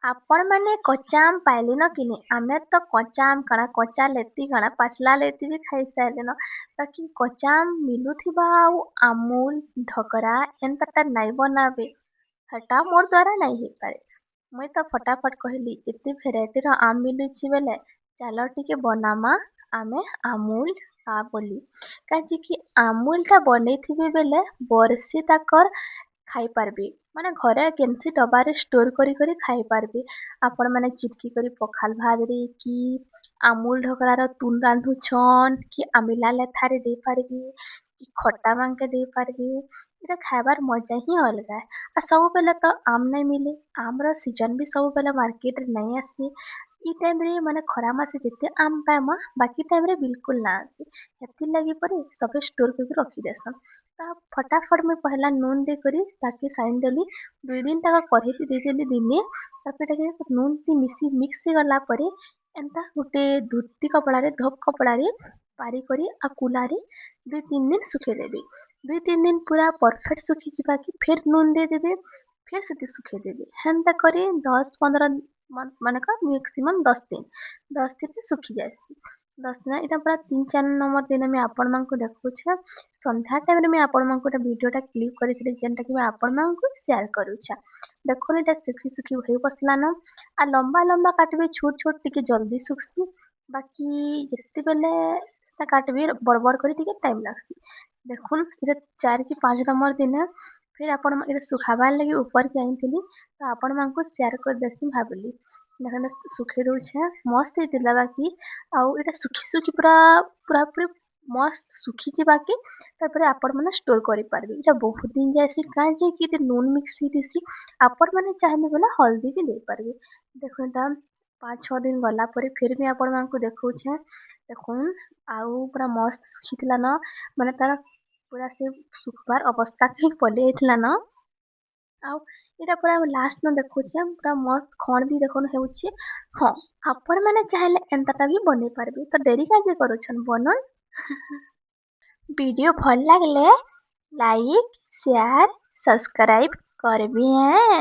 आपण ମାନେ କଞ୍ଚା ଆମ୍ ପାଇଲିନ କିନି ଆମେ ତ କଞ୍ଚା ଆମ୍ କାଣା କଞ୍ଚା ଲେତି କାଣା ପାଚଲା ଲେତି ବି ଖାଇ ସାରିଲେନ ବାକି କଞ୍ଚା ଆମ୍ ମିଲୁଥିବା ଆଉ ଆମୁଲ ଢଗରା ଏନ୍ତାଟା ନାଇଁ ବନାବେ ହେଟା ମୋର୍ ଦ୍ୱାରା ନାଇଁ ହେଇପାରେ। ମୁଇଁ ତ ଫଟାଫଟ କହିଲି ଏତେ ଭେରାଇଟିର ଆମ୍ ମିଲୁଛି ବେଲେ ଚାଲ ଟିକେ ବନାମା ଆମେ ଆମୁଲ ବୋଲି କାଜି କି ଆମୁଲ ଟା ବନେଇଥିବେ ବେଲେ ବର୍ଷେ ତାକର ଖାଇପାରବେ ମାନେ ଘରେ କେନ୍ସି ଡବାରେ ଷ୍ଟୋର କରି ଖାଇପାରବେ ଆପଣ ମାନେ ଚିଟକି କରି ପଖାଲ ଭାତରେ କି ଆମୁଲ ଢଗରାର ତୁନ ରାନ୍ଧୁଛନ୍ କି ଆମ୍ବିଲା ଲେଥାରେ ଦେଇପାରିବେ କି ଖଟା ମାଙ୍କେ ଦେଇପାରିବେ ଏଟା ଖାଇବାର ମଜା ହିଁ ଅଲଗା ଆଉ ସବୁବେଲେ ତ ଆମ୍ ନାଇଁ ମିଲେ ଆମର ସିଜନ ବି ସବୁବେଲେ ମାର୍କେଟରେ ନାଇଁ ଆସି ଇ ଟାଇମରେ ମାନେ ଖରା ମାସେ ଯେତେ ଆମ୍ ପାଏମା ବାକି ଟାଇମରେ ବିଲକୁଲ ନା ଆସି ହେଥିର୍ ଲାଗି ପରେ ସବେ ଷ୍ଟୋର କରିକି ରଖିଦେସନ୍ ତା ଫଟାଫଟ ମୁଇଁ ପହଲା ନୁନ ଦେଇକରି ତାକେ ସାଇନ ଦେଲି 2 ଦିନ ତକ କଢେଇଥି ଦେଇଦେଲି ଦିନେ ତାପରେ ତାକେ ନୁନ ଥି ମିଶି ମିକ୍ସ ହେଇଗଲା ପରେ ଏନ୍ତା ଗୋଟେ ଧୋତି କପଡାରେ ଧୋପ କପଡାରେ ପାରି କରି ଆଉ କୁଲାରେ 2-3 ଦିନ ଶୁଖେଇଦେବେ 2-3 ଦିନ ପୁରା ପରଫେକ୍ଟ ଶୁଖିଯିବା କି ଫେର ନୁନ ଦେଇଦେବେ ଫେର ସେତି ଶୁଖେଇଦେବେ ହେନ୍ତା କରି 10-15 ମାନେକର ମ୍ୟାକ୍ସିମମ୍ 10 ଦିନ ଶୁଖି ଯାଏସି 10 ଦିନ ଏଇଟା ପୁରା 3-4 ନମ୍ବର ଦିନ ମୁଁ ଆପଣ ମାନଙ୍କୁ ଦେଖୁଛେ ସନ୍ଧ୍ୟା ଟାଇମରେ ମୁଇଁ ଆପଣମାନଙ୍କୁ ଗୋଟେ ଭିଡିଓଟା କ୍ଲିପ କରିଥିଲି ଯେନ୍ଟା କି ମୁଁ ଆପଣମାନଙ୍କୁ ସେୟାର କରୁଛେ ଦେଖୁନ ଏଟା ଶୁଖି ଶୁଖି ହୋଇ ବସଲାନ ଆଉ ଲମ୍ବା ଲମ୍ବା କାଟିବେ ଛୋଟ ଛୋଟ ଟିକେ ଜଲ୍ଦି ଶୁଖସି ବାକି ଯେତେବେଲେ ସେଟା କାଟବି ବଡ ବଡ କରି ଟିକେ ଟାଇମ ଲାଗ୍ସି ଦେଖୁନ ଏଟା 4 କି 5 ନମ୍ବର ଦିନ ଫିର ଆପଣ ଏଟା ଶୁଖାବାର ଲାଗି ଉପରକେ ଆଣିଥିଲି ତ ଆପଣ ମାନଙ୍କୁ ସେୟାର କରିଦେସି ଭାବିଲି ଦେଖୁନ ଶୁଖେଇ ଦଉଛେ ମସ୍ତ ହେଇଥିଲା ବାକି ଆଉ ଏଇଟା ଶୁଖି ଶୁଖି ପୁରା ମସ୍ତ ଶୁଖିଯିବା କି ତାପରେ ଆପଣ ମାନେ ଷ୍ଟୋର କରିପାରିବେ ଏଇଟା ବହୁତ ଦିନ ଯାଏସି କାଁ ଯେ କି ନୁନ ମିକ୍ସ ହେଇଥିସି ଆପଣ ମାନେ ଚାହିଁବେ ବୋଲେ ହଳଦୀ ବି ଦେଇପାରିବେ ଦେଖୁନ ଏଟା 5-6 ଦିନ ଗଲା ପରେ ଫିର ବି ଆପଣ ମାନଙ୍କୁ ଦେଖଉଛେ ଦେଖୁନ ଆଉ ପୁରା ମସ୍ତ ଶୁଖିଥିଲା ନ ମାନେ ତାର ପୁରା ସେ ଶୁଖବାର ଅବସ୍ଥା ହିଁ ପଲେଇ ଯାଇଥିଲା ନ ଆଉ ଏଇଟା ପୁରା ଲାଷ୍ଟ ନ ଦେଖୁଛେ ପୁରା ମସ୍ତ ଖଣ ବି ଦେଖୁନ ହେଉଛି ହଁ ଆପଣ ମାନେ ଚାହିଁଲେ ଏନ୍ତାଟା ବି ବନେଇ ପାରିବେ ତ ଡେରି କାଜେ କରୁଛନ୍ ବନୁନ वीडियो भल लागले लाइक शेयर सब्सक्राइब करबी हैं।